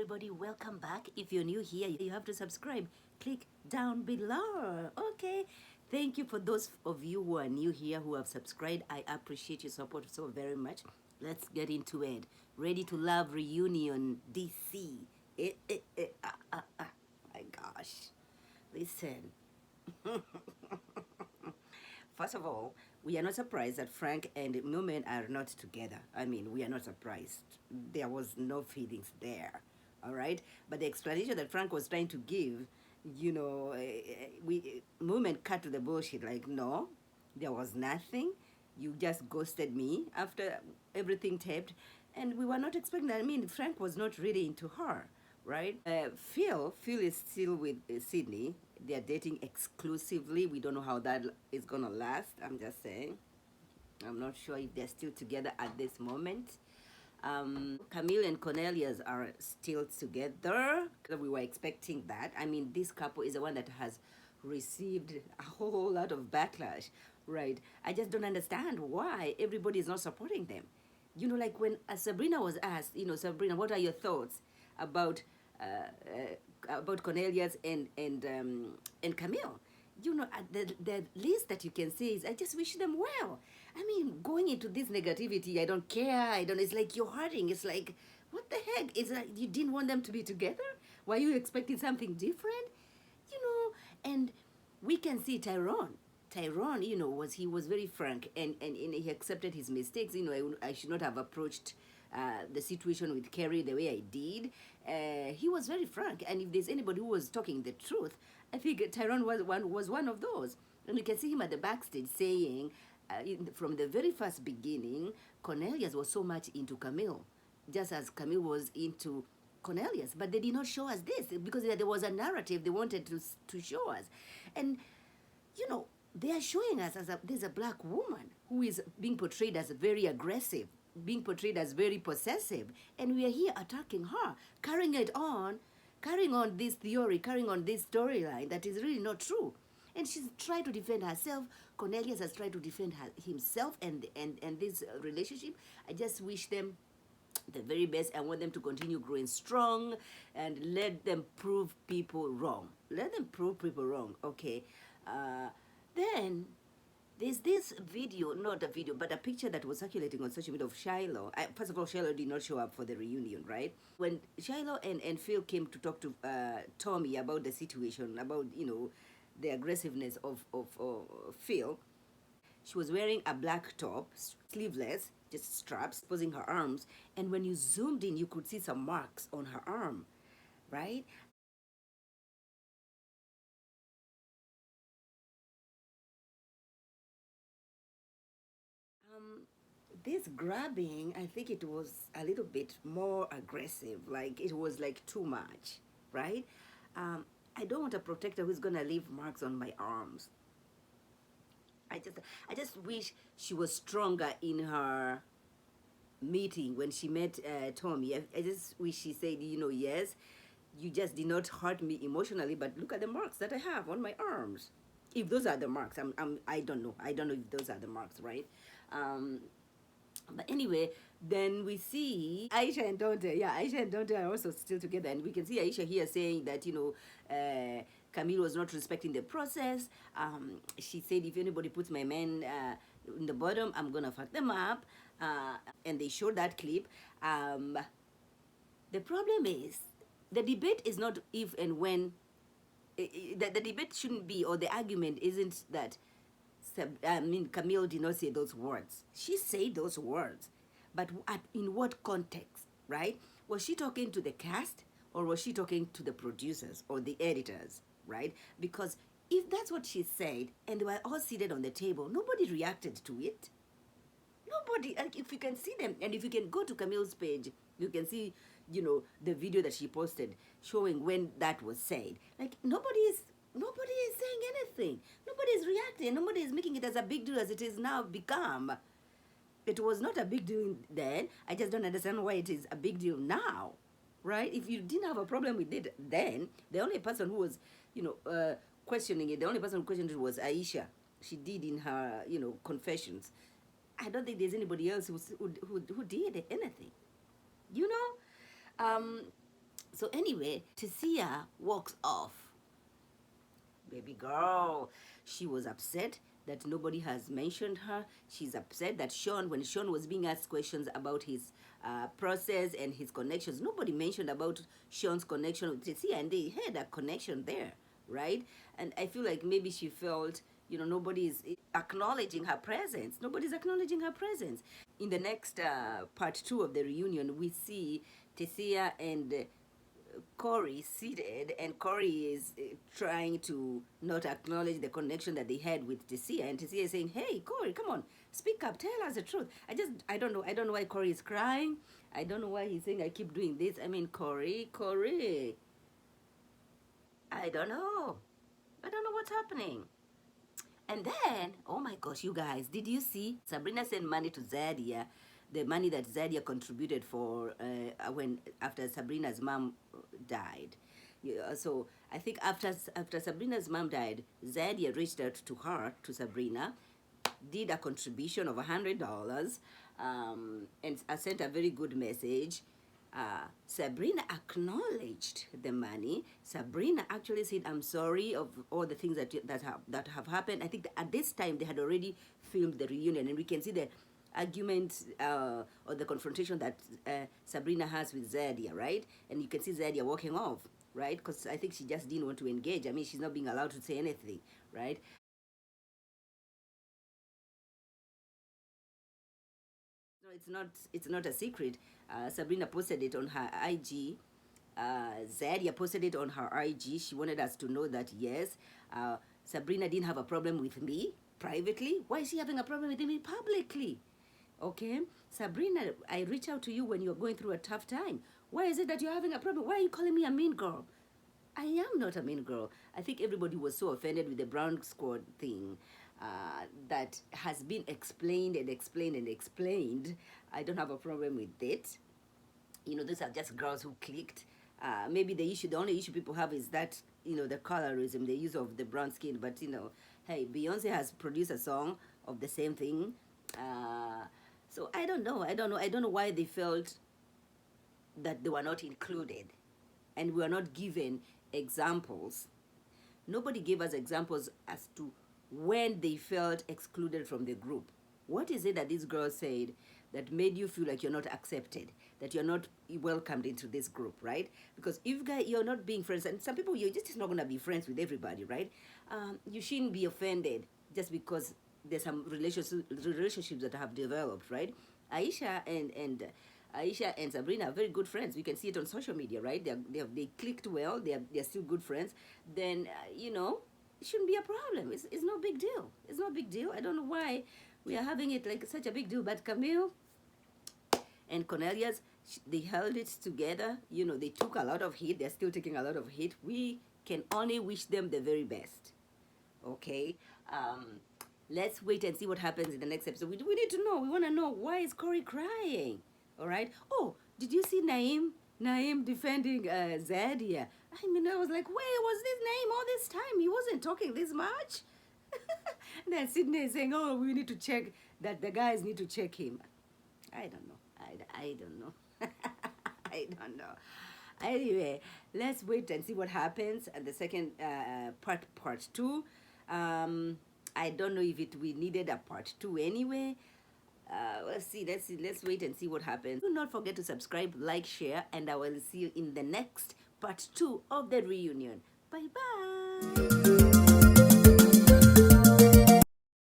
everybody, welcome back. If you're new here, you have to subscribe. Click down below. Okay, thank you for those of you who are new here who have subscribed. I appreciate your support so very much. Let's get into it. Ready to Love reunion DC. My gosh, listen. First of all, we are not surprised that Frank and Newman are not together. I mean, we are not surprised. There was no feelings there, all right? But the explanation that Frank was trying to give, Newman cut to the bullshit. Like, no, there was nothing. You just ghosted me after everything taped, and we were not expecting that. I mean, Frank was not really into her, right? Phil is still with Sydney. They are dating exclusively. We don't know how that is gonna last. I'm just saying. I'm not sure if they're still together at this moment. Camille and Cornelius are still together. We were expecting that. I mean, this couple is the one that has received a whole lot of backlash, right? I just don't understand why everybody is not supporting them. Like when Sabrina was asked, Sabrina, what are your thoughts about Cornelius and Camille? The least that you can say is, I just wish them well. I mean, going into this negativity, I don't care. It's like you're hurting. It's like, what the heck? It's like you didn't want them to be together? Were you expecting something different? And we can see Tyrone, he was very frank, and he accepted his mistakes. I should not have approached the situation with Kerry the way I did. He was very frank, and if there's anybody who was talking the truth, I think Tyrone was one of those. And you can see him at the backstage saying, from the very first beginning, Cornelius was so much into Camille, just as Camille was into Cornelius, but they did not show us this because there was a narrative they wanted to show us. And they are showing us there's a black woman who is being portrayed as very aggressive, being portrayed as very possessive, and we are here attacking her, carrying on this theory, carrying on this storyline that is really not true. And she's tried to defend herself. Cornelius has tried to defend himself and this relationship. I just wish them the very best. I want them to continue growing strong and let them prove people wrong. Okay. Then there's this video, not a video, but a picture that was circulating on social media of Shiloh. First of all, Shiloh did not show up for the reunion, right? When Shiloh and Phil came to talk to Tommy about the situation, about, the aggressiveness of Phil, she was wearing a black top, sleeveless, just straps, exposing her arms. And when you zoomed in, you could see some marks on her arm, right? This grabbing, I think it was a little bit more aggressive. Like, it was like too much, right? I don't want a protector who's gonna leave marks on my arms. I just wish she was stronger in her meeting when she met Tommy. I just wish she said, yes, you just did not hurt me emotionally, but look at the marks that I have on my arms. If those are the marks, I don't know. I don't know if those are the marks, right? But anyway, then we see Aisha and Dante. Yeah, Aisha and Dante are also still together. And we can see Aisha here saying that, Camille was not respecting the process. She said, if anybody puts my men in the bottom, I'm going to fuck them up. And they showed that clip. The problem is, the debate is not if and when. The debate shouldn't be, or the argument isn't that Camille did not say those words. She said those words, but in what context, right? Was she talking to the cast, or was she talking to the producers or the editors, right? Because if that's what she said, and they were all seated on the table, nobody reacted to it. Nobody. Like, if you can see them, and if you can go to Camille's page, you can see, the video that she posted showing when that was said. Like, nobody is saying anything. Nobody is reacting. Nobody is making it as a big deal as it is now become. It was not a big deal then. I just don't understand why it is a big deal now, right? If you didn't have a problem with it then, the only person who was, questioning it, the only person who questioned it was Aisha. She did in her, confessions. I don't think there's anybody else who did anything. So anyway, Tessia walks off. Baby girl, she was upset that nobody has mentioned her. She's upset that when Sean was being asked questions about his process and his connections, nobody mentioned about Sean's connection with Tessia, and they had a connection there, right? And I feel like maybe she felt, nobody is acknowledging her presence. Nobody's acknowledging her presence. In the next part two of the reunion, we see Tessia and Corey seated, and Corey is trying to not acknowledge the connection that they had with Tessia, and Tessia is saying, "Hey, Corey, come on, speak up, tell us the truth." I don't know. I don't know why Corey is crying. I don't know why he's saying I keep doing this. I mean, Corey. I don't know. I don't know what's happening. And then, oh my gosh, you guys, did you see Sabrina sent money to Zadia, the money that Zadia contributed for after Sabrina's mom died. Yeah, so I think after Sabrina's mom died, Zadia reached out to her, to Sabrina, did a contribution of $100, and I sent a very good message. Sabrina acknowledged the money. Sabrina actually said, "I'm sorry of all the things that have happened." I think that at this time they had already filmed the reunion, and we can see the argument or the confrontation that Sabrina has with Zadia, right? And you can see Zadia walking off, right? Because I think she just didn't want to engage. I mean, she's not being allowed to say anything, right? No, it's not a secret. Sabrina posted it on her IG. Zadia posted it on her IG. She wanted us to know that yes, Sabrina didn't have a problem with me privately. Why is she having a problem with me publicly? Okay, Sabrina, I reach out to you when you're going through a tough time. Why is it that you're having a problem? Why are you calling me a mean girl? I am not a mean girl. I think everybody was so offended with the brown squad thing that has been explained and explained and explained. I don't have a problem with it. These are just girls who clicked. Maybe the only issue people have is that, the colorism, the use of the brown skin. But, hey, Beyonce has produced a song of the same thing. So I don't know. I don't know why they felt that they were not included and we were not given examples. Nobody gave us examples as to when they felt excluded from the group. What is it that these girls said that made you feel like you're not accepted, that you're not welcomed into this group, right? Because if you're not being friends, and some people, you're just not going to be friends with everybody, right? You shouldn't be offended just because there's some relationships that have developed, right? Aisha and Sabrina are very good friends. We can see it on social media, right? They clicked well. They're still good friends. Then it shouldn't be a problem. It's no big deal. It's no big deal. I don't know why we are having it like such a big deal. But Camille and Cornelius, they held it together. They took a lot of heat. They're still taking a lot of heat. We can only wish them the very best. Okay. Let's wait and see what happens in the next episode. We need to know. We want to know, why is Corey crying? All right. Oh, did you see Naeem defending Zadia? I mean, I was like, where was this Naeem all this time? He wasn't talking this much. And then Sydney is saying, oh, we need to check that the guys need to check him. I don't know. I don't know. I don't know. Anyway, let's wait and see what happens at the second part two. I don't know if we needed a part two anyway. Let's see. Let's wait and see what happens. Do not forget to subscribe, like, share, and I will see you in the next part two of the reunion. Bye bye.